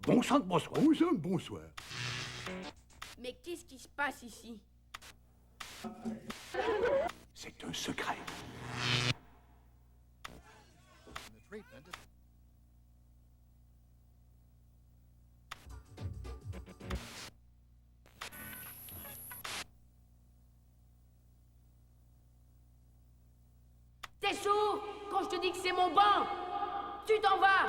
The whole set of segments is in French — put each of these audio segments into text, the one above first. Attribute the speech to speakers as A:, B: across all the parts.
A: Bon sang de bonsoir.
B: Bon sang de bonsoir.
C: Mais qu'est-ce qui se passe ici?
A: C'est un secret.
C: T'es sourd? Quand je te dis que c'est mon banc, tu t'en vas!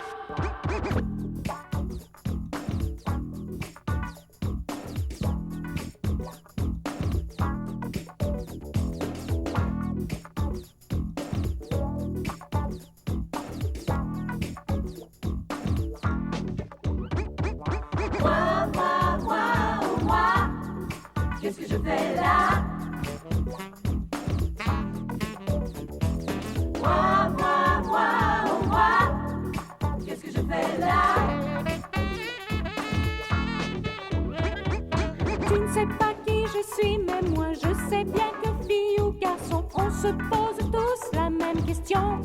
D: Qu'est-ce que je fais là? Qu'est-ce que je fais là?
E: Tu ne sais pas qui je suis, mais moi je sais bien que fille ou garçon, on se pose tous la même question.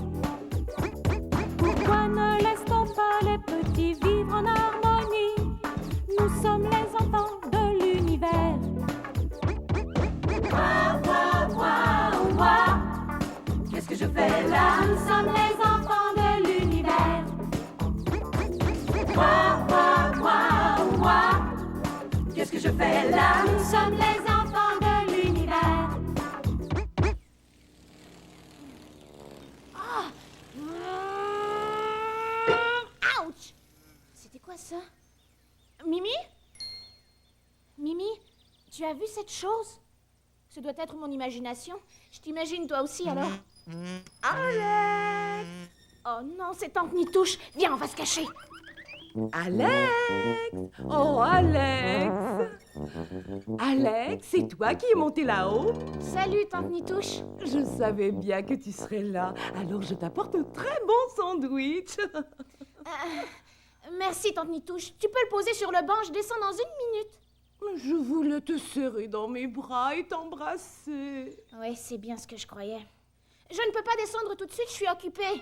E: Pourquoi ne laisse-t-on pas les petits vivre en harmonie? Nous sommes les enfants de l'univers.
D: Qu'est-ce que je fais là?
E: Nous sommes les enfants de l'univers.
D: Qu'est-ce que je fais là?
E: Nous sommes les enfants de l'univers.
F: Ouch! C'était quoi ça? Mimi? Mimi, tu as vu cette chose? Ce doit être mon imagination. Je t'imagine toi aussi alors.
G: Alex!
F: Oh non, c'est Tante Nitouche. Viens, on va se cacher.
G: Alex! Oh, Alex! Alex, c'est toi qui es monté là-haut?
F: Salut Tante Nitouche.
G: Je savais bien que tu serais là, alors je t'apporte un très bon sandwich.
F: Merci Tante Nitouche. Tu peux le poser sur le banc, je descends dans 1 minute.
G: Je voulais te serrer dans mes bras et t'embrasser.
F: Oui, c'est bien ce que je croyais. Je ne peux pas descendre tout de suite, je suis occupée.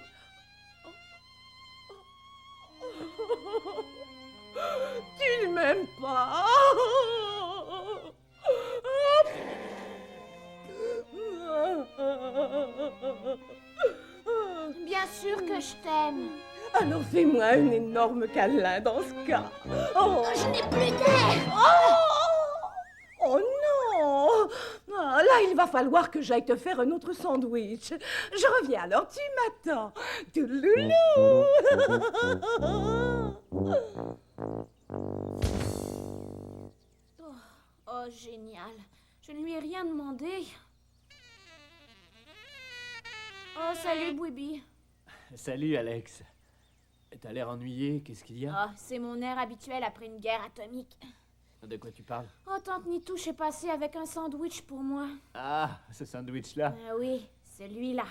G: Tu ne m'aimes pas.
F: Bien sûr que je t'aime.
G: Alors fais-moi un énorme câlin dans ce cas. Oh,
F: Je n'ai plus d'air.
G: oh non! Ah, là, il va falloir que j'aille te faire un autre sandwich. Je reviens alors, tu m'attends. Touloulou!
F: Oh, génial. Je ne lui ai rien demandé. Oh, salut, Bouibi.
H: Salut, Alex. T'as l'air ennuyé, qu'est-ce qu'il y a?
F: Oh, c'est mon air habituel après une guerre atomique.
H: De quoi tu parles?
F: Oh, Tante Nitouche est passée avec un sandwich pour moi.
H: Ah, ce sandwich-là.
F: Oui, celui-là.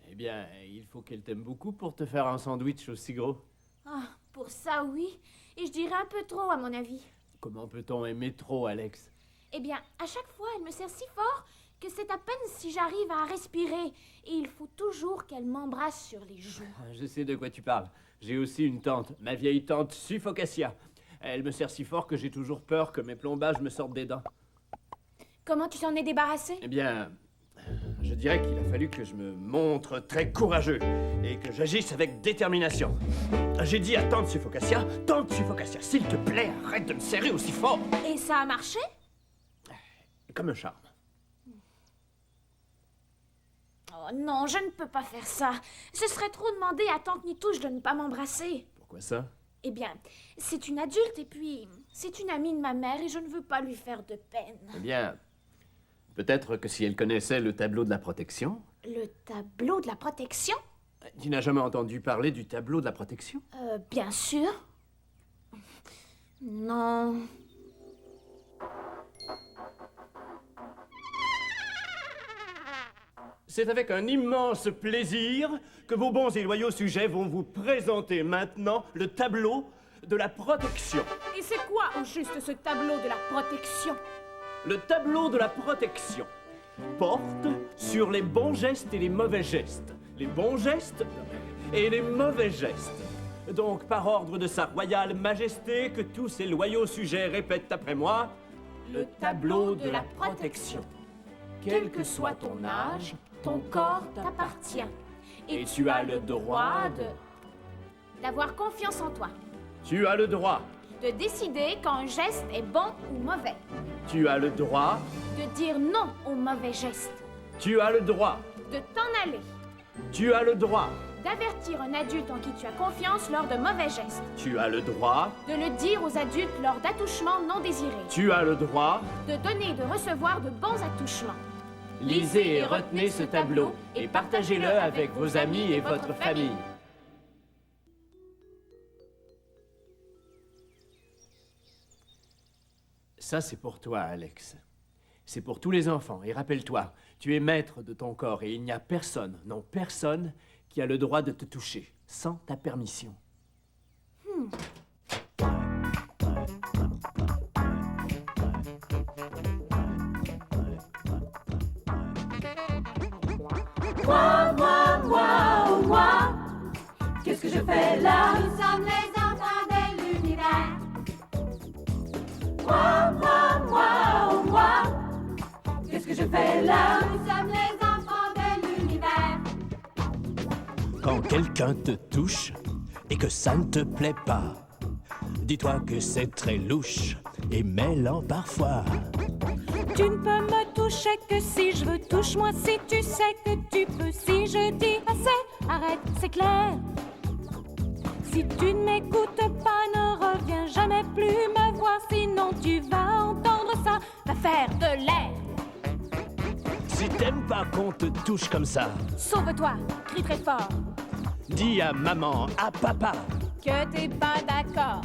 H: Eh bien, il faut qu'elle t'aime beaucoup pour te faire un sandwich aussi gros.
F: Ah, pour ça, oui. Et je dirais un peu trop, à mon avis.
H: Comment peut-on aimer trop, Alex?
F: Eh bien, à chaque fois, elle me serre si fort que c'est à peine si j'arrive à respirer. Et il faut toujours qu'elle m'embrasse sur les joues.
H: Je sais de quoi tu parles. J'ai aussi une tante, ma vieille tante Suffocacia. Elle me serre si fort que j'ai toujours peur que mes plombages me sortent des dents.
F: Comment tu t'en es débarrassé?
H: Eh bien, je dirais qu'il a fallu que je me montre très courageux et que j'agisse avec détermination. J'ai dit à tante Suffocacia, s'il te plaît, arrête de me serrer aussi fort.
F: Et ça a marché?
H: Comme un charme.
F: Oh non, je ne peux pas faire ça. Ce serait trop demander à Tante Nitouche de ne pas m'embrasser.
H: Pourquoi ça?
F: Eh bien, c'est une adulte et puis c'est une amie de ma mère et je ne veux pas lui faire de peine.
H: Eh bien, peut-être que si elle connaissait le tableau de la protection...
F: Le tableau de la protection?
H: Tu n'as jamais entendu parler du tableau de la protection?
F: Bien sûr. Non.
H: C'est avec un immense plaisir que vos bons et loyaux sujets vont vous présenter maintenant le tableau de la protection.
F: Et c'est quoi, au juste, ce tableau de la protection?
H: Le tableau de la protection. porte sur les bons gestes et les mauvais gestes. Les bons gestes et les mauvais gestes. Donc, par ordre de sa royale majesté, que tous ses loyaux sujets répètent après moi, le tableau de la protection.
C: Quel que soit ton âge, ton corps t'appartient.
H: Et tu as le droit
F: D'avoir confiance en toi.
H: Tu as le droit.
F: De décider quand un geste est bon ou mauvais.
H: Tu as le droit.
F: De dire non au mauvais geste.
H: Tu as le droit.
F: De t'en aller.
H: Tu as le droit.
F: D'avertir un adulte en qui tu as confiance lors de mauvais gestes.
H: Tu as le droit.
F: De le dire aux adultes lors d'attouchements non désirés.
H: Tu as le droit.
F: De donner et de recevoir de bons attouchements.
H: Lisez et retenez ce tableau et partagez-le avec vos amis et votre famille. Ça, c'est pour toi, Alex. C'est pour tous les enfants. Et rappelle-toi, tu es maître de ton corps et il n'y a personne, non personne, qui a le droit de te toucher sans ta permission.
D: Moi, qu'est-ce que je fais là? Nous sommes les enfants de l'univers. Moi, qu'est-ce que je fais là? Nous sommes les enfants de l'univers.
B: Quand quelqu'un te touche et que ça ne te plaît pas, dis-toi que c'est très louche et mêlant parfois.
E: Tu ne peux me toucher que si je veux. Touche-moi si tu sais que tu peux. Si je dis assez, arrête, c'est clair. Si tu ne m'écoutes pas, ne reviens jamais plus me voir. Sinon tu vas entendre ça, va faire de l'air.
B: Si t'aimes pas qu'on te touche comme ça,
F: Sauve-toi, crie très fort.
B: dis à maman, à papa,
F: Que t'es pas d'accord.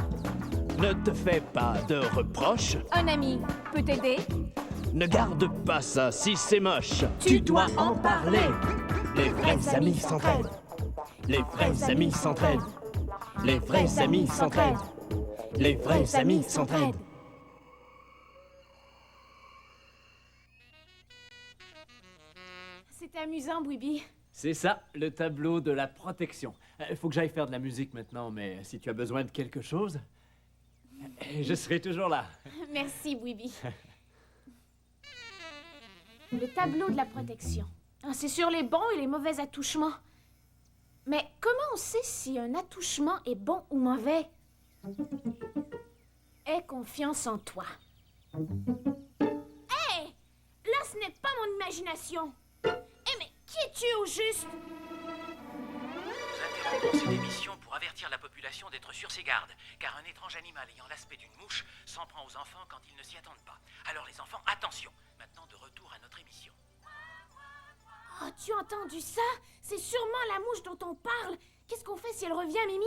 B: ne te fais pas de reproches.
F: Un ami peut t'aider.
B: Ne garde pas ça si c'est moche.
F: Tu dois en parler.
B: Les vrais amis s'entraident. Les vrais amis s'entraident. Les vrais amis s'entraident. Les vrais amis s'entraident.
F: C'était amusant, Bouibi.
H: C'est ça, le tableau de la protection. Il faut que j'aille faire de la musique maintenant, mais si tu as besoin de quelque chose, je serai toujours là.
F: Merci, Bouibi. Le tableau de la protection. Ah, c'est sur les bons et les mauvais attouchements. Mais comment on sait si un attouchement est bon ou mauvais? Aie confiance en toi. Hé! Là, ce n'est pas mon imagination. Eh, mais qui es-tu au juste?
I: Nous interrompons cette émission pour avertir la population d'être sur ses gardes, car un étrange animal ayant l'aspect d'une mouche s'en prend aux enfants quand ils ne s'y attendent pas. Alors les enfants, attention! Maintenant de retour à notre émission.
F: Oh, tu as entendu ça? C'est sûrement la mouche dont on parle. Qu'est-ce qu'on fait si elle revient, Mimi?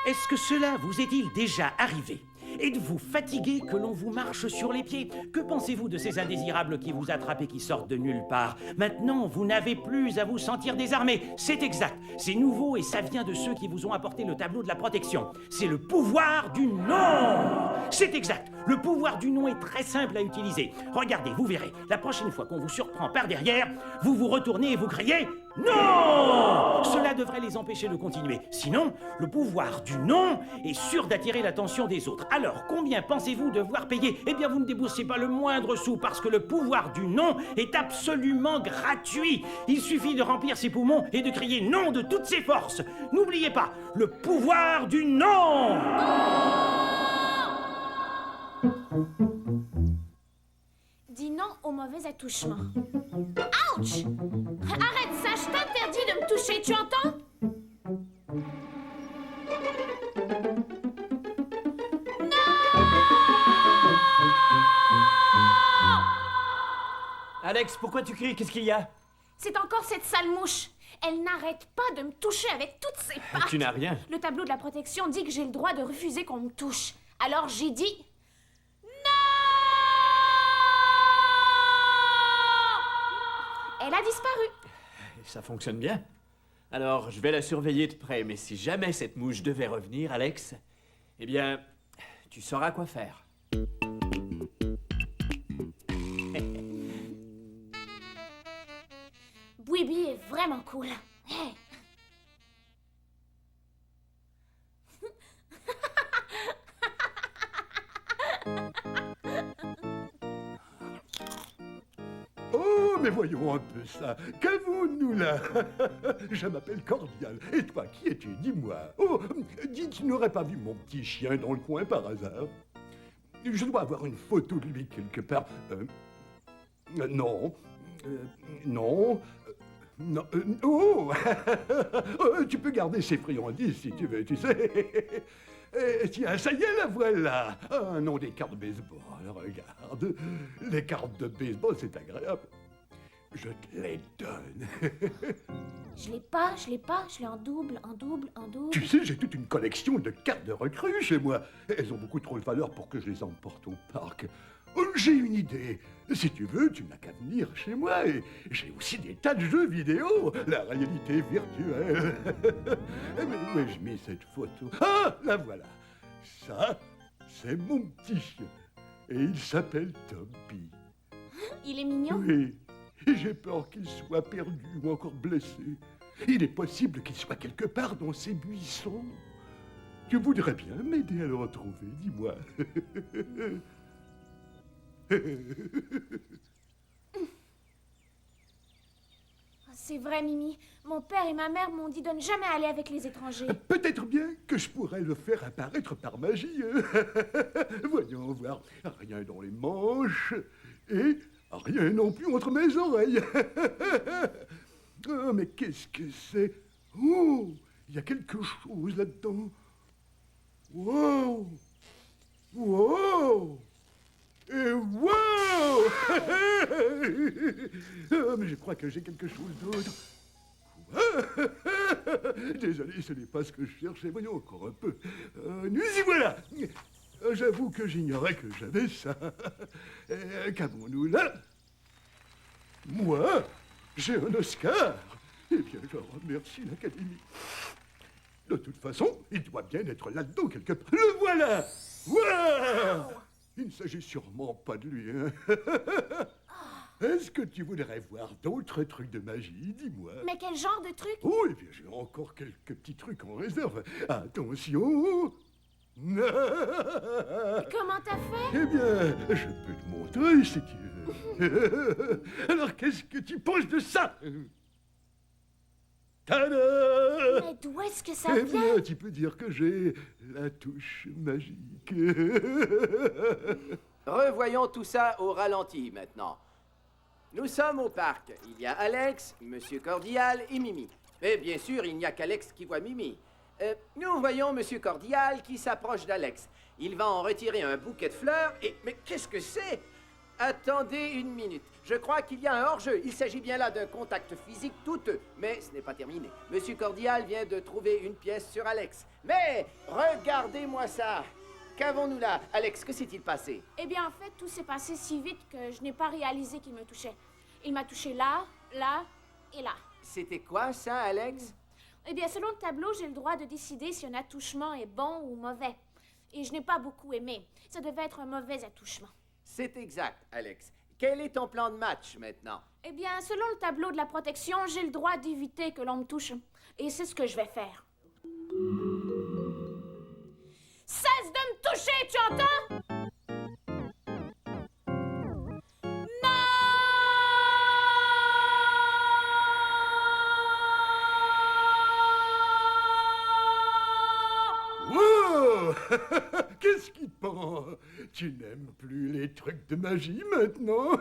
J: Est-ce que cela vous est-il déjà arrivé? Êtes-vous fatigué que l'on vous marche sur les pieds? Que pensez-vous de ces indésirables qui vous attrapent et qui sortent de nulle part? Maintenant, vous n'avez plus à vous sentir désarmé. C'est exact, c'est nouveau et ça vient de ceux qui vous ont apporté le tableau de la protection. C'est le pouvoir du non! C'est exact, le pouvoir du non est très simple à utiliser. Regardez, vous verrez, la prochaine fois qu'on vous surprend par derrière, vous vous retournez et vous criez « Non !» Cela devrait les empêcher de continuer. Sinon, le pouvoir du non est sûr d'attirer l'attention des autres. Alors, combien pensez-vous devoir payer? Eh bien, vous ne déboursez pas le moindre sou parce que le pouvoir du non est absolument gratuit. Il suffit de remplir ses poumons et de crier non de toutes ses forces. N'oubliez pas, le pouvoir du non!
F: Dis non au mauvais attouchement. Ouch! Arrête ça, je t'interdis de me toucher, tu entends?
H: Alex, pourquoi tu cries? Qu'est-ce qu'il y a?
F: C'est encore cette sale mouche. Elle n'arrête pas de me toucher avec toutes ses pattes.
H: Tu n'as rien.
F: Le tableau de la protection dit que j'ai le droit de refuser qu'on me touche. Alors j'ai dit... Non! elle a disparu.
H: Et ça fonctionne bien. Alors, je vais la surveiller de près, mais si jamais cette mouche devait revenir, Alex, eh bien, tu sauras quoi faire.
F: Bouibi est vraiment cool. Hey.
A: Oh, mais voyons un peu ça. Qu'avons-nous là? Je m'appelle Cordial. Et toi, qui es-tu? Dis-moi. Oh, dis, tu n'aurais pas vu mon petit chien dans le coin par hasard? Je dois avoir une photo de lui quelque part. Non. Non. Non. Oh tu peux garder ces friandises si tu veux, tu sais. Tiens, ça y est, la voilà. Ah, non, des cartes de baseball. Regarde. Les cartes de baseball, c'est agréable. Je te les donne.
F: Je l'ai pas, je l'ai en double, en double, en double.
A: Tu sais, j'ai toute une collection de cartes de recrues chez moi. Elles ont beaucoup trop de valeur pour que je les emporte au parc. Oh, j'ai une idée. Si tu veux, tu n'as qu'à venir chez moi. Et j'ai aussi des tas de jeux vidéo. La réalité virtuelle. Mais où ai-je mis cette photo? Ah, la voilà. Ça, c'est mon petit chien. Et il s'appelle Toby.
F: Il est mignon.
A: Oui. Et j'ai peur qu'il soit perdu ou encore blessé. Il est possible qu'il soit quelque part dans ces buissons. Tu voudrais bien m'aider à le retrouver, dis-moi.
F: C'est vrai, Mimi. Mon père et ma mère m'ont dit de ne jamais aller avec les étrangers.
A: Peut-être bien que je pourrais le faire apparaître par magie. Voyons voir. Rien dans les manches et rien non plus entre mes oreilles. Oh, mais qu'est-ce que c'est? Oh, il y a quelque chose là-dedans. Wow! Wow! Et wow! Oh, mais je crois que j'ai quelque chose d'autre. Désolé, ce n'est pas ce que je cherchais. Voyons encore un peu. Nous y voilà. J'avoue que j'ignorais que j'avais ça. Qu'avons-nous là? Moi, j'ai un Oscar. Eh bien, je remercie l'Académie. De toute façon, il doit bien être là-dedans quelque part. Le voilà! Wow! Il ne s'agit sûrement pas de lui, hein? Est-ce que tu voudrais voir d'autres trucs de magie? Dis-moi.
F: Mais quel genre de truc?
A: Oh, eh bien, j'ai encore quelques petits trucs en réserve. Attention!
F: Comment t'as fait?
A: Eh bien, je peux te montrer si tu veux. Alors, qu'est-ce que tu penses de ça? Tada!
F: Mais d'où est-ce que ça
A: Eh
F: vient?
A: bien, tu peux dire que j'ai la touche magique.
K: Revoyons tout ça au ralenti maintenant. Nous sommes au parc. Il y a Alex, Monsieur Cordial et Mimi. Mais bien sûr, il n'y a qu'Alex qui voit Mimi. Nous voyons Monsieur Cordial qui s'approche d'Alex. Il va en retirer un bouquet de fleurs et... Mais qu'est-ce que c'est? Attendez une minute. Je crois qu'il y a un hors-jeu. Il s'agit bien là d'un contact physique douteux. Mais ce n'est pas terminé. Monsieur Cordial vient de trouver une pièce sur Alex. Mais regardez-moi ça. Qu'avons-nous là? Alex, que s'est-il passé?
F: Eh bien, en fait, tout s'est passé si vite que je n'ai pas réalisé qu'il me touchait. Il m'a touché là, là et là.
K: C'était quoi ça, Alex?
F: Eh bien, selon le tableau, j'ai le droit de décider si un attouchement est bon ou mauvais. Et je n'ai pas beaucoup aimé. Ça devait être un mauvais attouchement.
K: C'est exact, Alex. Quel est ton plan de match maintenant?
F: Eh bien, selon le tableau de la protection, j'ai le droit d'éviter que l'on me touche. Et c'est ce que je vais faire. Cesse de me toucher, tu entends?
A: Wow! Qu'est-ce qui te prend? Tu n'aimes plus les trucs de magie maintenant?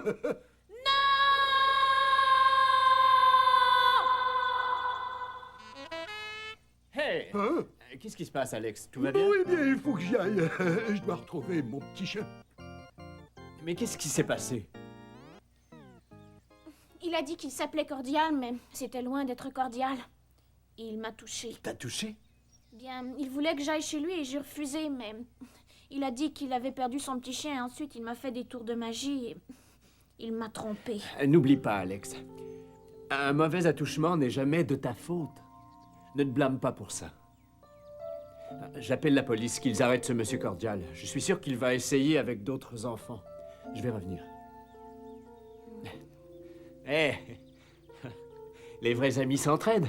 H: Hey!
A: Hein?
H: Qu'est-ce qui se passe, Alex? Tout va bien?
A: Oh, eh bien, il faut que j'y aille. Je dois retrouver mon petit chien.
H: Mais qu'est-ce qui s'est passé?
F: Il a dit qu'il s'appelait Cordial, mais c'était loin d'être cordial. Et il m'a touché.
H: T'as touché?
F: Bien, il voulait que j'aille chez lui et j'ai refusé, mais il a dit qu'il avait perdu son petit chien et ensuite il m'a fait des tours de magie et il m'a trompé.
H: N'oublie pas, Alex. Un mauvais attouchement n'est jamais de ta faute. Ne te blâme pas pour ça. J'appelle la police, qu'ils arrêtent ce monsieur Cordial. Je suis sûr qu'il va essayer avec d'autres enfants. Je vais revenir. Eh, les vrais amis s'entraident.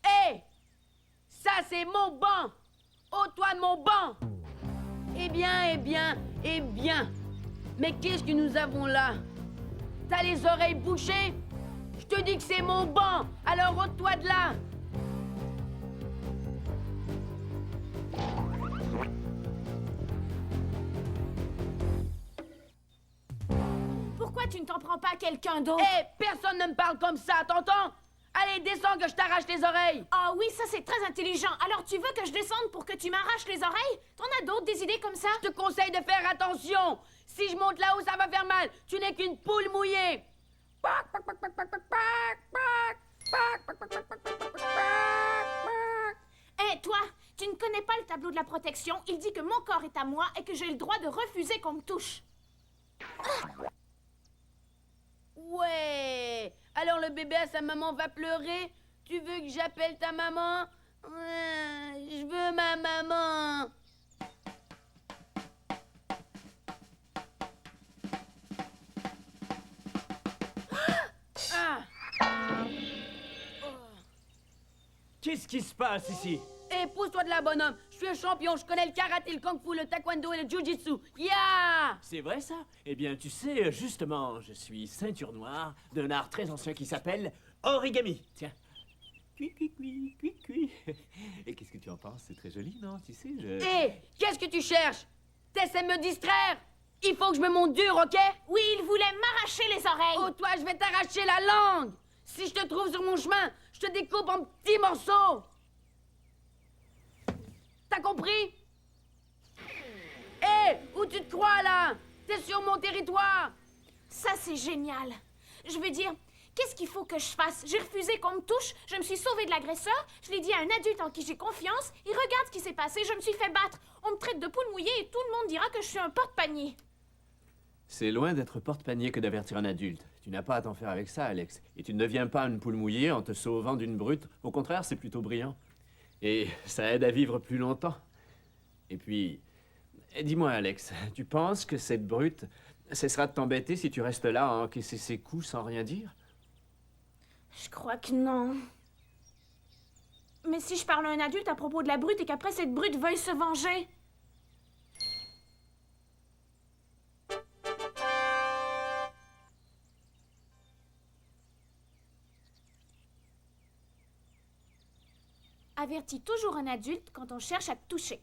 C: Hé! Ça, c'est mon banc! Ôte-toi de mon banc! Eh bien, eh bien, eh bien! Mais qu'est-ce que nous avons là? T'as les oreilles bouchées? Je te dis que c'est mon banc! Alors ôte-toi de là!
F: Pourquoi tu ne t'en prends pas à quelqu'un d'autre?
C: Hé! Personne ne me parle comme ça, t'entends? Allez, descends que je t'arrache les oreilles!
F: Ah oui, ça c'est très intelligent. Alors tu veux que je descende pour que tu m'arraches les oreilles? T'en as d'autres, des idées comme ça?
C: Je te conseille de faire attention! Si je monte là-haut, ça va faire mal! Tu n'es qu'une poule mouillée!
F: Hé, toi, tu ne connais pas le tableau de la protection. Il dit que mon corps est à moi et que j'ai le droit de refuser qu'on me touche.
C: Ouais! Alors le bébé à sa maman va pleurer? Tu veux que j'appelle ta maman? Je veux ma maman! Ah!
H: Qu'est-ce qui se passe ici?
C: Eh, pousse-toi de là, bonhomme! Je suis un champion, je connais le karaté, le kung-fu, le taekwondo et le jiu-jitsu! Ya!
H: C'est vrai ça? Eh bien, tu sais, justement, je suis ceinture noire d'un art très ancien qui s'appelle origami. Tiens. Cui, cui, cui, cui, cui. Et qu'est-ce que tu en penses? C'est très joli, non? Tu sais, je...
C: Eh, qu'est-ce que tu cherches? T'essaies de me distraire? Il faut que je me monte dur, ok?
F: Oui, il voulait m'arracher les oreilles.
C: Oh, toi, je vais t'arracher la langue! Si je te trouve sur mon chemin, je te découpe en petits morceaux! T'as compris? Hé, où tu te crois, là? T'es sur mon territoire!
F: Ça, c'est génial. Je veux dire, qu'est-ce qu'il faut que je fasse? J'ai refusé qu'on me touche, je me suis sauvée de l'agresseur, je l'ai dit à un adulte en qui j'ai confiance, et regarde ce qui s'est passé, je me suis fait battre. On me traite de poule mouillée et tout le monde dira que je suis un porte-panier.
H: C'est loin d'être porte-panier que d'avertir un adulte. Tu n'as pas à t'en faire avec ça, Alex. Et tu ne deviens pas une poule mouillée en te sauvant d'une brute. Au contraire, c'est plutôt brillant. Et ça aide à vivre plus longtemps. Et puis, dis-moi, Alex, tu penses que cette brute cessera de t'embêter si tu restes là à encaisser ses coups sans rien dire?
F: Je crois que non. Mais si je parle à un adulte à propos de la brute et qu'après cette brute veuille se venger? Avertis toujours un adulte quand on cherche à te toucher.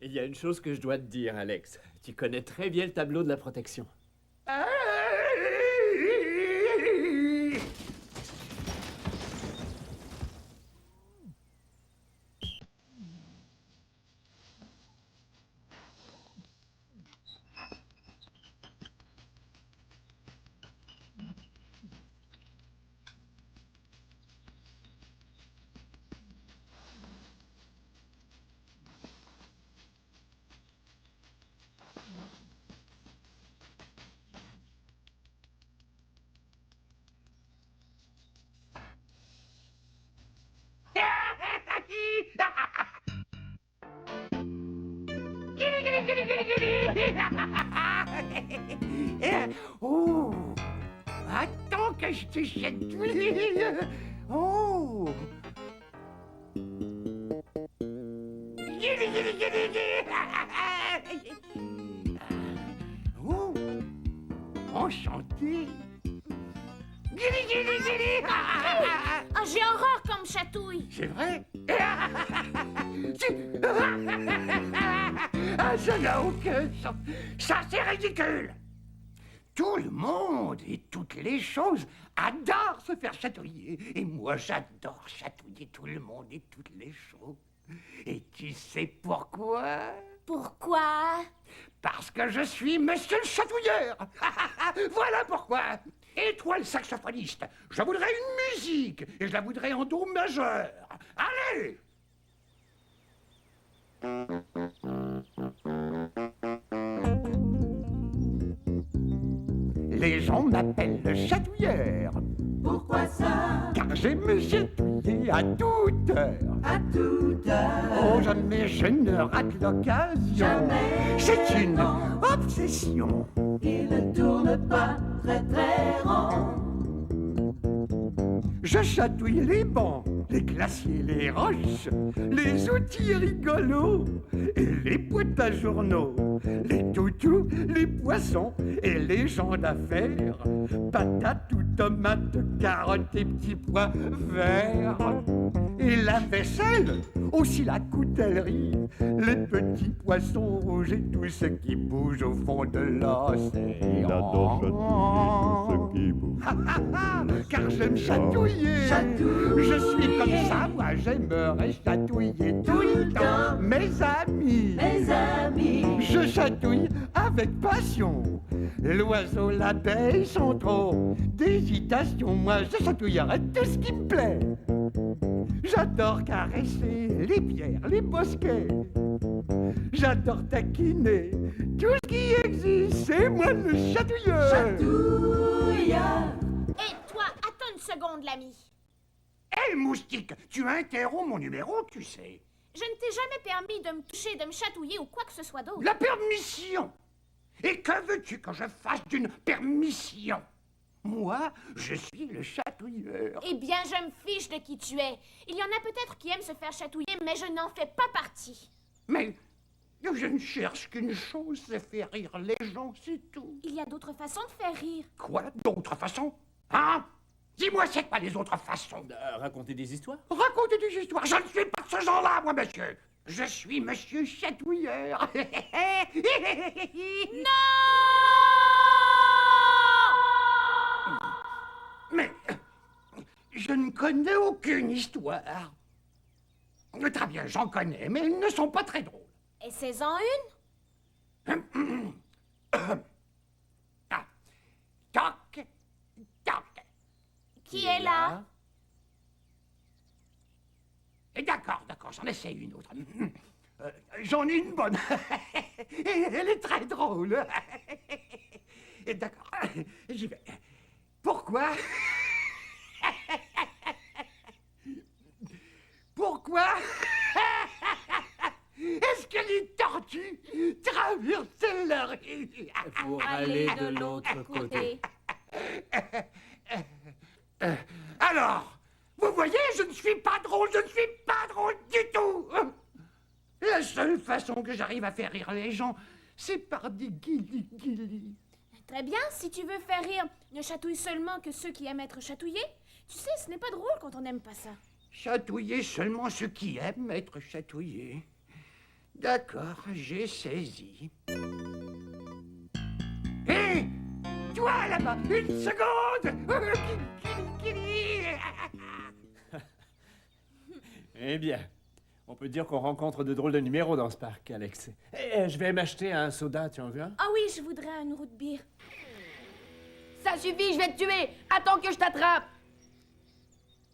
H: Il y a une chose que je dois te dire, Alex. Tu connais très bien le tableau de la protection.
L: Oh! Attends que je te jette. Oh! Oh! Enchanté.
F: Ah, j'ai horreur comme chatouille.
L: C'est vrai? Ah, ça n'a aucun sens. Ça, c'est ridicule. Tout le monde et toutes les choses adorent se faire chatouiller. Et moi, j'adore chatouiller tout le monde et toutes les choses. Et tu sais pourquoi?
F: Pourquoi?
L: Parce que je suis monsieur le chatouilleur. Voilà pourquoi. Et toi, le saxophoniste, je voudrais une musique, et je la voudrais en do majeur. Allez! Les gens m'appellent le chatouilleur.
D: Pourquoi ça?
L: Car j'aime chatouiller à toute heure.
D: À toute heure.
L: Oh, jamais je ne rate l'occasion.
D: Jamais.
L: C'est une obsession.
D: Il ne tourne pas très très rond.
L: Je chatouille les bancs, les glaciers, les roches, les outils rigolos et les boîtes à journaux, les toutous, les poissons et les gens d'affaires, patates ou tomates, carottes et petits pois verts. Et la vaisselle, aussi la coutellerie, les petits poissons rouges et tout ce qui bouge au fond de l'océan.
A: Il adore chatouiller tout ce qui bouge.
L: Car j'aime chatouiller. Je suis comme ça, moi j'aimerais chatouiller tout le temps mes amis.
D: Mes amis.
L: Je chatouille avec passion. L'oiseau, l'abeille sont trop d'hésitation. Moi je chatouillerai tout ce qui me plaît. J'adore caresser les pierres, les bosquets. J'adore taquiner tout ce qui existe. C'est moi le chatouilleur.
D: Chatouilleur.
F: Et toi, attends une seconde, l'ami.
L: Hé, moustique, tu interromps mon numéro, tu sais.
F: Je ne t'ai jamais permis de me toucher, de me chatouiller ou quoi que ce soit d'autre.
L: La permission. Et que veux-tu que je fasse d'une permission? Moi, je suis le chatouilleur.
F: Eh bien, je me fiche de qui tu es. Il y en a peut-être qui aiment se faire chatouiller, mais je n'en fais pas partie.
L: Mais je ne cherche qu'une chose, c'est faire rire les gens, c'est tout.
F: Il y a d'autres façons de faire rire.
L: Quoi? D'autres façons? Hein? Dis-moi, c'est quoi les autres façons?
H: Raconter des histoires?
L: Raconter des histoires? Je ne suis pas de ce genre-là, moi, monsieur. Je suis monsieur chatouilleur. Mais je ne connais aucune histoire. Très bien, j'en connais, mais elles ne sont pas très drôles.
F: Essaie-en une.
L: Ah. Toc, toc.
F: Qui est là?
L: D'accord, j'en essaie une autre. J'en ai une bonne. Elle est très drôle. D'accord, j'y vais. Pourquoi? Pourquoi est-ce que les tortues traversent la rue?
H: Pour aller de l'autre côté.
L: Alors, vous voyez, je ne suis pas drôle, je ne suis pas drôle du tout. La seule façon que j'arrive à faire rire les gens, c'est par des guilis.
F: Très bien, si tu veux faire rire, ne chatouille seulement que ceux qui aiment être chatouillés. Tu sais, ce n'est pas drôle quand on n'aime pas ça.
L: Chatouiller seulement ceux qui aiment être chatouillés. D'accord, j'ai saisi. Hé, toi là-bas, une seconde.
H: Eh bien, on peut dire qu'on rencontre de drôles de numéros dans ce parc, Alex. Je vais m'acheter un soda, tu en veux un?
F: Ah oui, je voudrais une roue de bière.
C: Ça suffit, je vais te tuer. Attends que je t'attrape.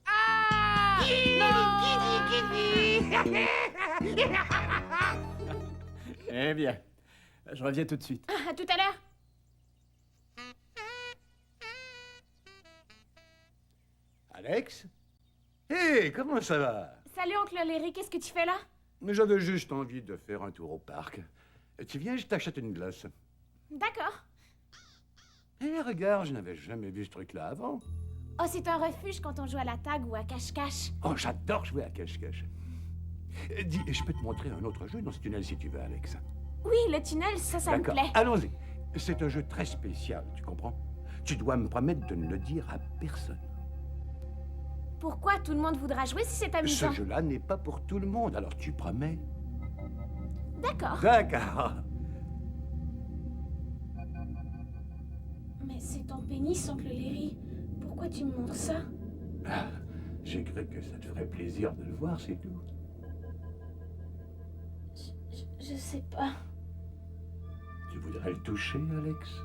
C: Ah!
H: Eh bien, je reviens tout de suite.
F: À tout à l'heure.
A: Alex? Hé, comment ça va?
F: Salut, oncle Léry, qu'est-ce que tu fais là?
A: J'avais juste envie de faire un tour au parc. Tu viens, je t'achète une glace.
F: D'accord.
A: Eh, regarde, je n'avais jamais vu ce truc-là avant.
F: Oh, c'est un refuge quand on joue à la tag ou à cache-cache.
A: Oh, j'adore jouer à cache-cache. Dis, je peux te montrer un autre jeu dans ce tunnel si tu veux, Alex.
F: Oui, le tunnel, ça me
A: D'accord,
F: plaît.
A: allons-y. C'est un jeu très spécial, tu comprends? Tu dois me promettre de ne le dire à personne.
F: Pourquoi tout le monde voudra jouer si c'est amusant?
A: Ce jeu-là n'est pas pour tout le monde, alors tu promets?
F: D'accord.
A: D'accord.
F: Mais c'est ton pénis, oncle Léry. Pourquoi tu me montres ça?
A: Ah, j'ai cru que ça te ferait plaisir de le voir, c'est tout.
F: Je sais pas.
A: Tu voudrais le toucher, Alex?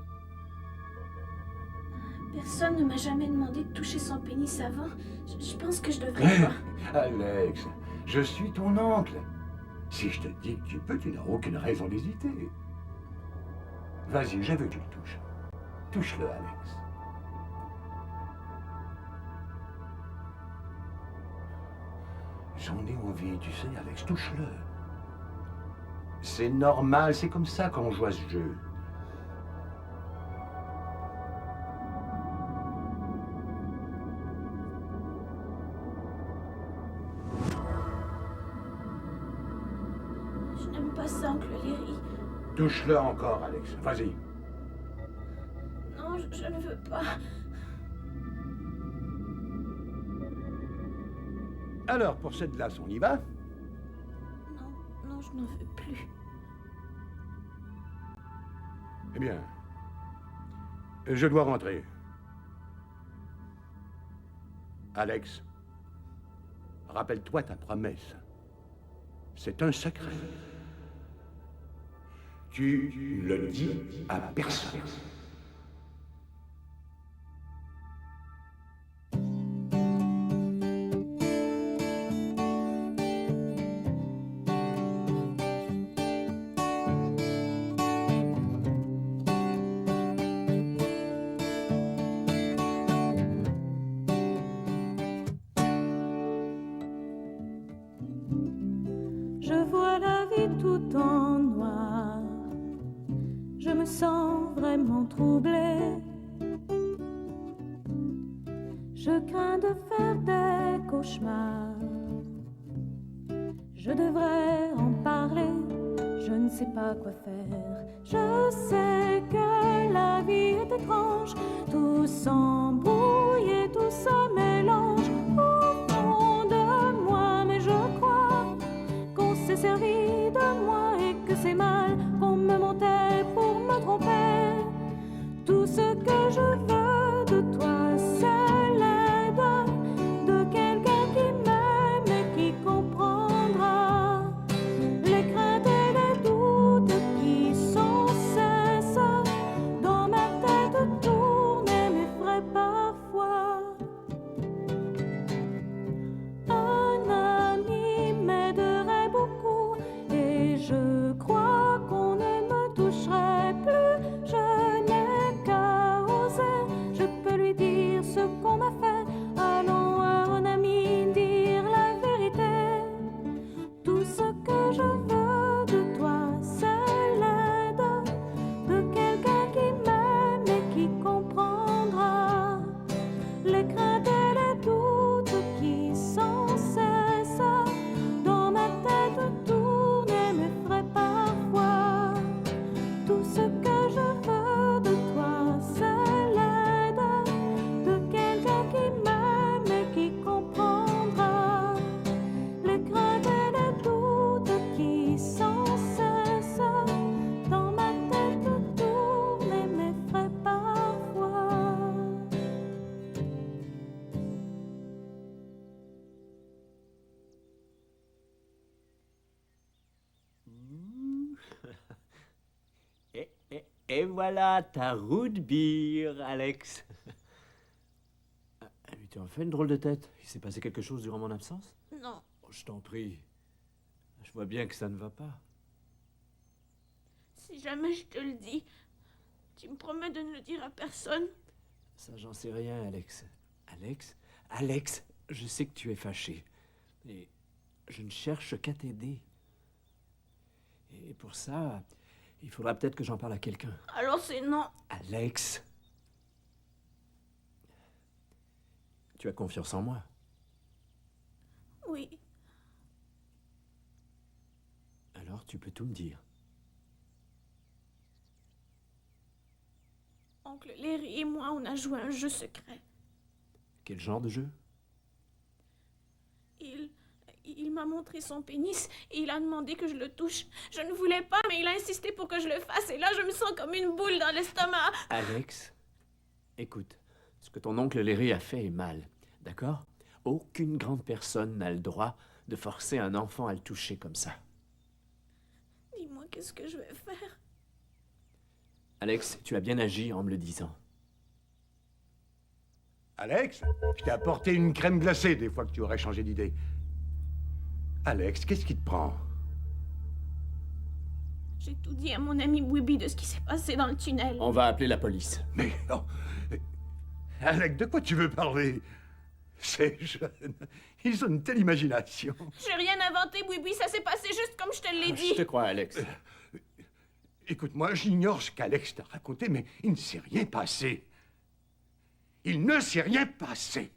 F: Personne ne m'a jamais demandé de toucher son pénis avant. Je pense que je devrais pas.
A: Alex, je suis ton oncle. Si je te dis que tu peux, tu n'as aucune raison d'hésiter. Vas-y, je veux que tu le touches. Touche-le, Alex. J'en ai envie, tu sais, Alex, touche-le. C'est normal, c'est comme ça qu'on joue à ce jeu.
F: Je n'aime pas ça, oncle Léry.
A: Touche-le encore, Alex. Vas-y.
F: Non, je ne veux pas.
A: Alors, pour cette glace, on y va?
F: Non, je n'en veux plus.
A: Eh bien, je dois rentrer. Alex, rappelle-toi ta promesse. C'est un secret. Tu ne le dis à personne.
E: Je vois la vie tout en noir. Je me sens vraiment troublée. Je crains de faire des cauchemars. Je devrais en parler. Je ne sais pas quoi faire. Je sais que la vie est étrange. Tout s'embrouille et tout se mélange au fond de moi. Mais je crois qu'on s'est servi de moi et que c'est mal qu'on me montait pour me tromper. Tout ce que je veux de toi, c'est l'aide de quelqu'un qui m'aime et qui comprendra les craintes et les doutes qui sans cesse dans ma tête tournent et m'effraient parfois. Un ami m'aiderait beaucoup et je crois qu'on ne me toucherait plus. Je n'ai qu'à oser, je peux lui dire ce qu'on m'a fait. Allons à un ami dire la vérité. Tout ce que je veux de toi, c'est l'aide de quelqu'un qui m'aime et qui comprendra les craintes et les doutes qui sans cesse dans ma tête tournent et m'effraient parfois. Tout ce que je veux de toi, c'est l'aide de quelqu'un qui m'aime et qui comprendra les craintes et les doutes qui sans cesse dans ma tête tournent et m'effraient parfois.
H: Et voilà ta root beer, Alex. Mais tu en fais une drôle de tête. Il s'est passé quelque chose durant mon absence?
F: Non,
H: Oh, je t'en prie. Je vois bien que ça ne va pas.
F: si jamais je te le dis, tu me promets de ne le dire à personne?
H: Ça, j'en sais rien, Alex. Alex, je sais que tu es fâché. Et je ne cherche qu'à t'aider. Et pour ça, il faudra peut-être que j'en parle à quelqu'un.
F: Alors c'est non.
H: Alex, tu as confiance en moi?
F: Oui,
H: Alors tu peux tout me dire.
F: oncle Léry et moi, on a joué à un jeu secret.
H: Quel genre de jeu?
F: Il m'a montré son pénis et il a demandé que je le touche. Je ne voulais pas, mais il a insisté pour que je le fasse. Et là, je me sens comme une boule dans l'estomac.
H: Alex, écoute, ce que ton oncle Léry a fait est mal, d'accord? Aucune grande personne n'a le droit de forcer un enfant à le toucher comme ça.
F: Dis-moi, qu'est-ce que je vais faire?
H: Alex, tu as bien agi en me le disant.
A: Alex, je t'ai apporté une crème glacée des fois que tu aurais changé d'idée. Alex, qu'est-ce qui te prend?
F: J'ai tout dit à mon ami Bouibi de ce qui s'est passé dans le tunnel.
H: On va appeler la police.
A: Mais non. Alex, de quoi tu veux parler? Ces jeunes, ils ont une telle imagination.
F: J'ai rien inventé, Bouibi, ça s'est passé juste comme je te l'ai dit.
H: Je te crois, Alex.
A: Écoute-moi, j'ignore ce qu'Alex t'a raconté, mais il ne s'est rien passé. Il ne s'est rien passé.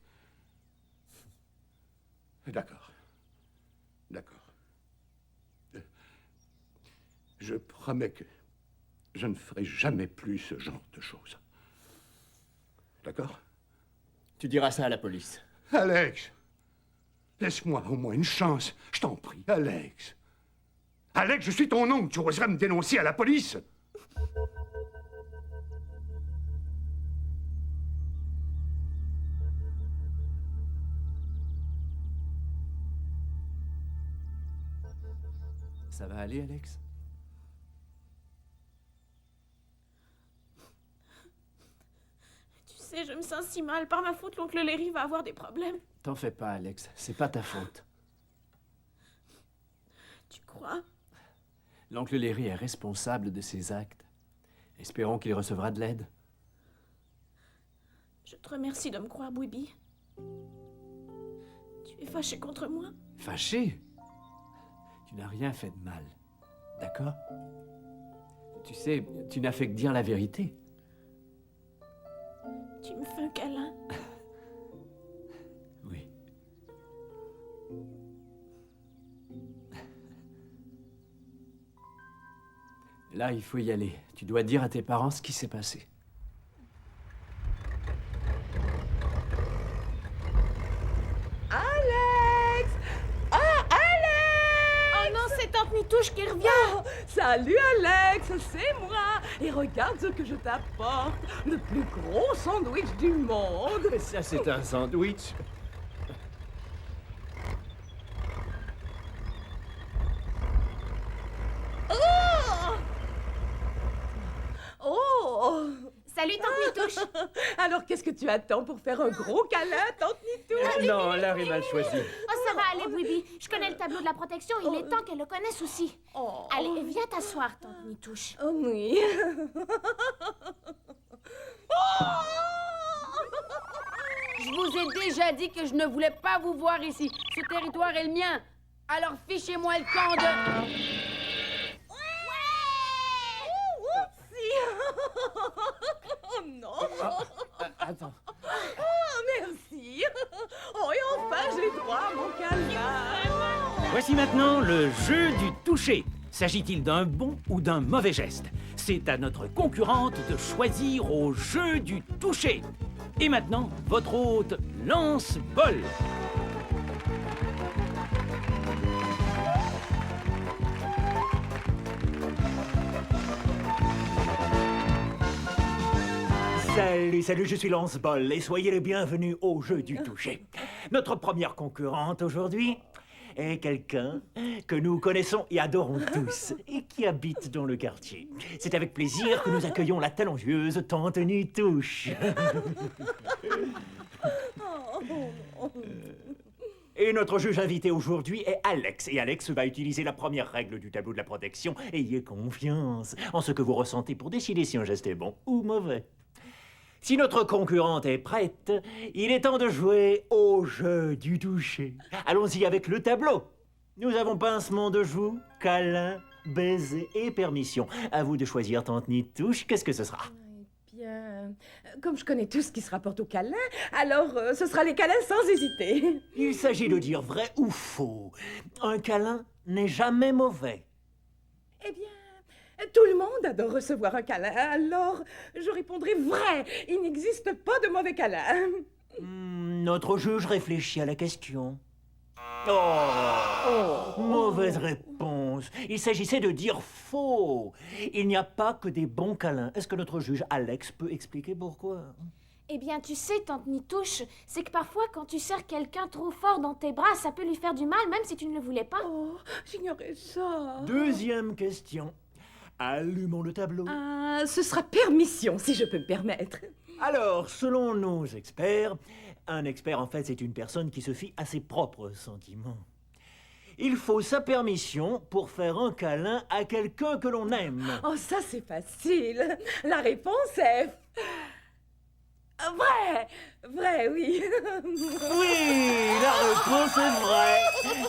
A: D'accord. D'accord. Je promets que je ne ferai jamais plus ce genre de choses. D'accord?
H: Tu diras ça à la police.
A: Alex, laisse-moi au moins une chance. Je t'en prie, Alex. Alex, je suis ton oncle. Tu oserais me dénoncer à la police?
H: Ça va aller, Alex?
F: Tu sais, je me sens si mal. Par ma faute, l'oncle Léry va avoir des problèmes.
H: T'en fais pas, Alex. C'est pas ta faute.
F: Tu crois?
H: L'oncle Léry est responsable de ses actes. Espérons qu'il recevra de l'aide.
F: Je te remercie de me croire, Bouibi. Tu es fâché contre moi?
H: Fâché? Tu n'as rien fait de mal. D'accord? Tu sais, tu n'as fait que dire la vérité.
F: Tu me fais un câlin?
H: Oui. Là, il faut y aller. Tu dois dire à tes parents ce qui s'est passé.
G: Alex! Ah, Alex!
F: Oh non, c'est Tante Nitouche qui revient!
G: Oh, salut Alex, c'est moi! Et regarde ce que je t'apporte! Le plus gros sandwich du monde!
H: Ça, c'est un sandwich.
G: Oh!
F: Salut, Tante Nitouche!
G: Alors, qu'est-ce que tu attends pour faire un gros câlin, Tante Nitouche?
H: Non, Larry mal choisi.
F: Oh, ça va aller, Bouibi. Je connais le tableau de la protection. Il est temps qu'elle le connaisse aussi.
G: Oh.
F: Allez, viens t'asseoir, Tante Nitouche.
G: Oh oui.
C: Je vous ai déjà dit que je ne voulais pas vous voir ici. Ce territoire est le mien. Alors fichez-moi le camp de...
G: Oh non!
H: Attends.
G: Oh, merci! Oh, et enfin, j'ai droit à mon câlin!
J: Voici maintenant le jeu du toucher. S'agit-il d'un bon ou d'un mauvais geste? C'est à notre concurrente de choisir au jeu du toucher. Et maintenant, votre hôte lance bol.
M: Salut, je suis Lance Bol et soyez les bienvenus au jeu du toucher. Notre première concurrente aujourd'hui est quelqu'un que nous connaissons et adorons tous et qui habite dans le quartier. C'est avec plaisir que nous accueillons la talentueuse Tante Nitouche. Et notre juge invité aujourd'hui est Alex. Et Alex va utiliser la première règle du tableau de la protection. Ayez confiance en ce que vous ressentez pour décider si un geste est bon ou mauvais. Si notre concurrente est prête, il est temps de jouer au jeu du toucher. Allons-y avec le tableau. Nous avons pincement de joue, câlin, baiser et permission. À vous de choisir, Tante Nitouche. Qu'est-ce que ce sera?
G: Bien, comme je connais tout ce qui se rapporte au câlin, alors ce sera les câlins sans hésiter.
M: Il s'agit de dire vrai ou faux. Un câlin n'est jamais mauvais.
G: Eh bien, tout le monde adore recevoir un câlin, alors je répondrai vrai. Il n'existe pas de mauvais câlin.
M: Notre juge réfléchit à la question. Oh, mauvaise réponse. Il s'agissait de dire faux. Il n'y a pas que des bons câlins. Est-ce que notre juge Alex peut expliquer pourquoi?
F: Eh bien, tu sais, Tante Nitouche, c'est que parfois, quand tu serres quelqu'un trop fort dans tes bras, ça peut lui faire du mal, même si tu ne le voulais pas.
G: Oh, j'ignorais ça.
M: Deuxième question. Allumons le tableau.
G: Ah, ce sera permission, si je peux me permettre.
M: Alors, selon nos experts, un expert, en fait, c'est une personne qui se fie à ses propres sentiments. Il faut sa permission pour faire un câlin à quelqu'un que l'on aime.
G: Oh, ça, c'est facile. La réponse est... Vrai. Vrai, oui.
M: Oui, la réponse est vraie.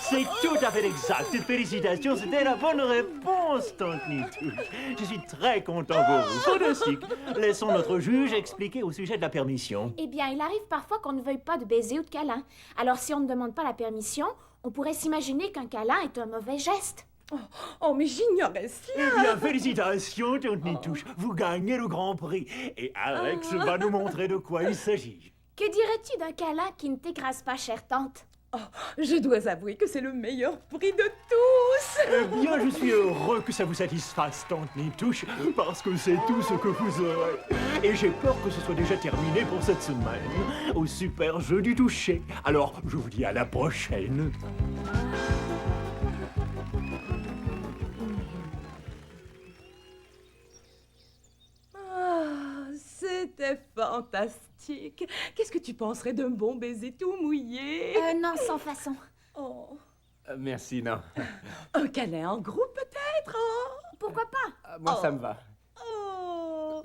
M: C'est tout à fait exact. Félicitations, c'était la bonne réponse, Tante Nitouche. Je suis très content pour vous. Fantastique. Laissons notre juge expliquer au sujet de la permission.
F: Eh bien, il arrive parfois qu'on ne veuille pas de baiser ou de câlin. Alors, si on ne demande pas la permission, on pourrait s'imaginer qu'un câlin est un mauvais geste.
G: Oh, mais j'ignorais cela.
M: Eh bien, félicitations, Tante Nitouche. Vous gagnez le grand prix. Et Alex va nous montrer de quoi il s'agit.
F: Que dirais-tu d'un câlin qui ne t'écrase pas, chère tante?
G: Oh, je dois avouer que c'est le meilleur prix de tous.
M: Eh bien, je suis heureux que ça vous satisfasse, Tante Nitouche, parce que c'est tout ce que vous aurez. Et j'ai peur que ce soit déjà terminé pour cette semaine, au super jeu du toucher. Alors, je vous dis à la prochaine.
G: C'était fantastique. Qu'est-ce que tu penserais d'un bon baiser tout mouillé?
F: Non, sans façon.
G: Oh.
K: Merci, non.
G: Un câlin en groupe, peut-être? Oh.
F: Pourquoi pas?
K: Moi, ça me va.
G: Oh.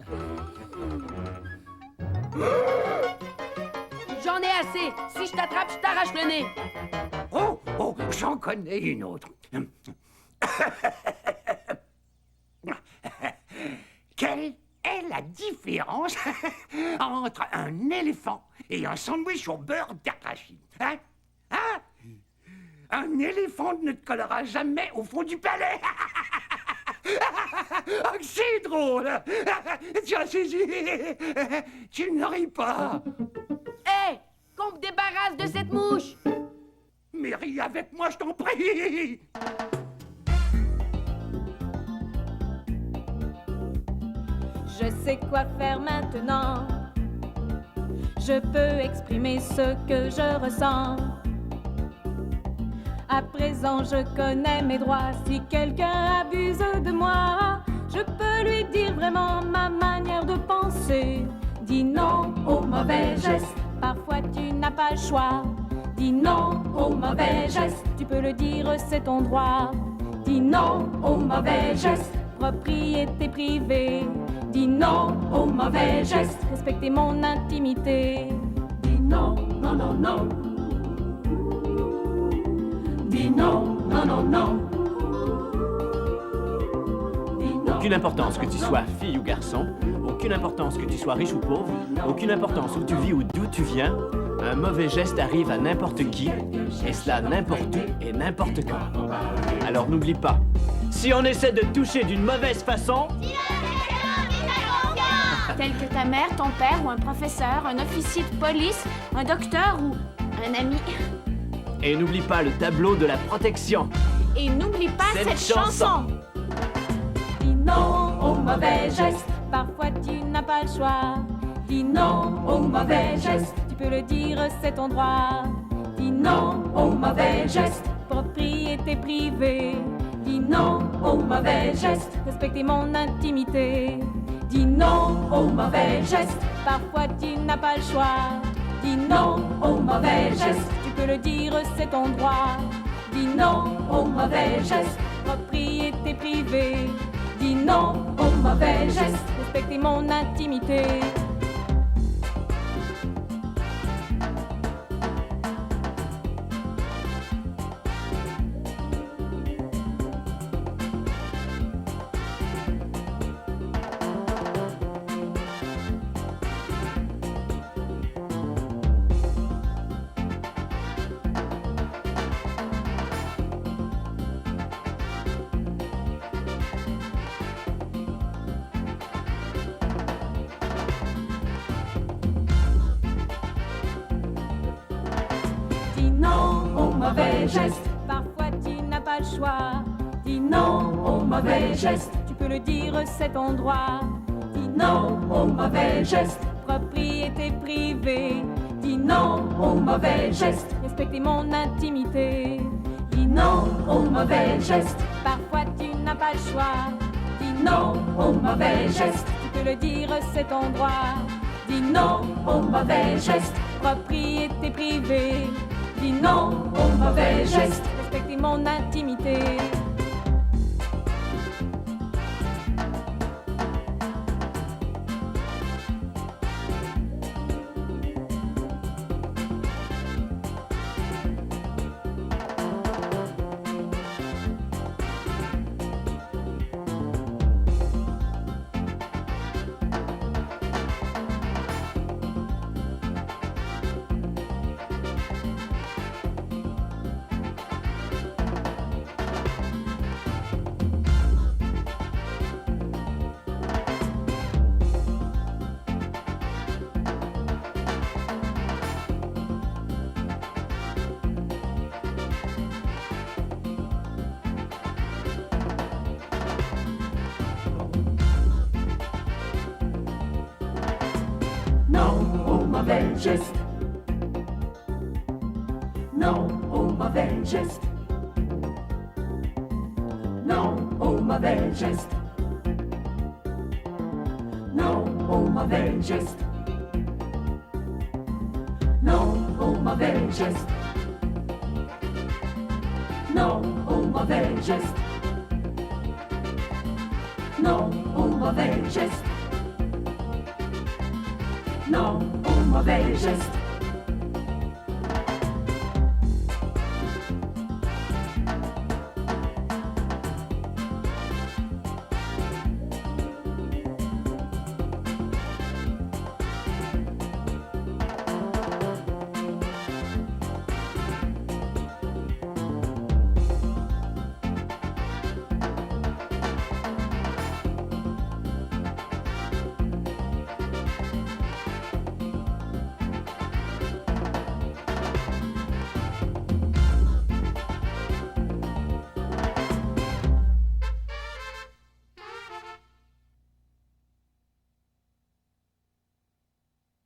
C: J'en ai assez. Si je t'attrape, je t'arrache le nez.
L: Oh, j'en connais une autre. Quelle est la différence entre un éléphant et un sandwich au beurre d'arachide? Hein? Un éléphant ne te collera jamais au fond du palais. Ah, c'est drôle. Tu as saisi. Tu ne ris pas.
C: Hé, qu'on me débarrasse de cette mouche.
L: Mais ris avec moi, je t'en prie.
E: Je sais quoi faire maintenant. Je peux exprimer ce que je ressens. À présent, je connais mes droits. Si quelqu'un abuse de moi, je peux lui dire vraiment ma manière de penser. Dis non au mauvais geste. Parfois, tu n'as pas le choix. Dis non au mauvais geste. Tu peux le dire, c'est ton droit. Dis non au mauvais geste. Propriété privée. Dis non au mauvais geste, respectez mon intimité. Dis non, non, non, non. Dis non, non, non, non.
H: Aucune importance que tu sois fille ou garçon, aucune importance que tu sois riche ou pauvre, aucune importance où tu vis ou d'où tu viens, un mauvais geste arrive à n'importe qui, et cela n'importe où et n'importe quand. Alors n'oublie pas, si on essaie de toucher d'une mauvaise façon...
F: Tel que ta mère, ton père ou un professeur, un officier de police, un docteur ou un ami.
H: Et n'oublie pas le tableau de la protection.
F: Et n'oublie pas cette chanson.
E: Dis non au mauvais geste, parfois tu n'as pas le choix. Dis non au mauvais geste, tu peux le dire, c'est ton droit. Dis non au mauvais geste, propriété privée. Dis non au mauvais geste, respectez mon intimité. Dis non au mauvais geste, parfois tu n'as pas le choix. Dis non au mauvais geste, tu peux le dire, c'est ton droit. Dis non au mauvais geste, propriété privée. Dis non au mauvais geste, respectez mon intimité. Mauvais geste, parfois tu n'as pas le choix. Dis non au mauvais geste, tu peux le dire, c'est ton droit. Dis non au mauvais geste, propriété privée. Dis non au mauvais geste, respectez mon intimité. Dis non au mauvais geste, parfois tu n'as pas le choix. Dis
D: non au mauvais geste.
E: Tu peux le dire, c'est ton droit.
D: Dis non au mauvais geste.
E: Propriété privée.
D: Dis non au mauvais geste.
E: Respectez mon intimité.
D: Non au mauvais geste. Non au mauvais geste. Non au mauvais geste. Non au mauvais geste. Non au mauvais geste. Non au mauvais geste. Non au mauvais geste. Non au mauvais geste.